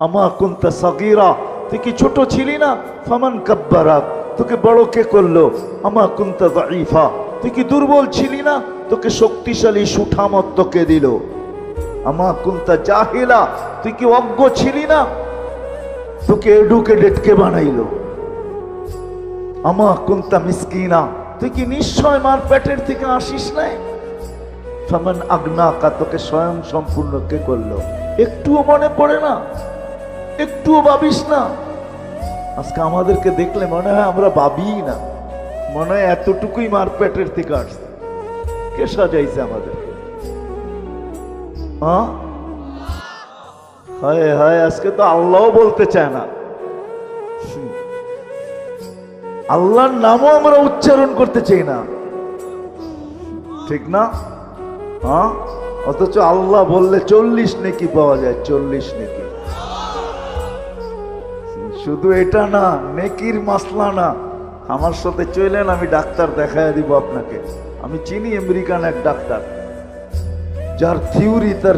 আমা কুনতা সাগীরা, তুই কি ছোট ছিলি না? ফামান কাব্বারাক, তোকে বড় কে করলো? আমা কুনতা যায়ীফা, তুই কি দুর্বল ছিলি না? তোকে শক্তিশালী সুঠামত্ব কে দিল? আমা কুনতা জাহিলা, তুই কি অজ্ঞ ছিলি না? তোকে এডুকেটেড কে বানাইলো? আমা কুনতা মিসকিনা, তুই কি নিশ্চয় মার পেটের থেকে আসিস নাই? ফামান আগনাকা, তোকে স্বয়ং সম্পূর্ণ কে করলো? একটুও মনে পড়ে না? একটুও ভাবিস না? আজকে আমাদেরকে দেখলে মনে হয় আমরা ভাবি না, মনে হয় এতটুকুই মার পেটের থেকে আসছে। কে সাজাইছে আমাদেরকে? হায় হায়, আজকে তো আল্লাহও বলতে চায় না, আল্লাহর নামও আমরা উচ্চারণ করতে চাই না, ঠিক না? অথচ আল্লাহ বললে 40 নেকি পাওয়া যায়, 40 নেকি। শুধু এটা না, নেকির মাসলা না। আমার সাথে চলেন, আমি ডাক্তার দেখায় দিব আপনাকে। আমি চিনি আমেরিকান এক ডাক্তার, যার থিওরি, তার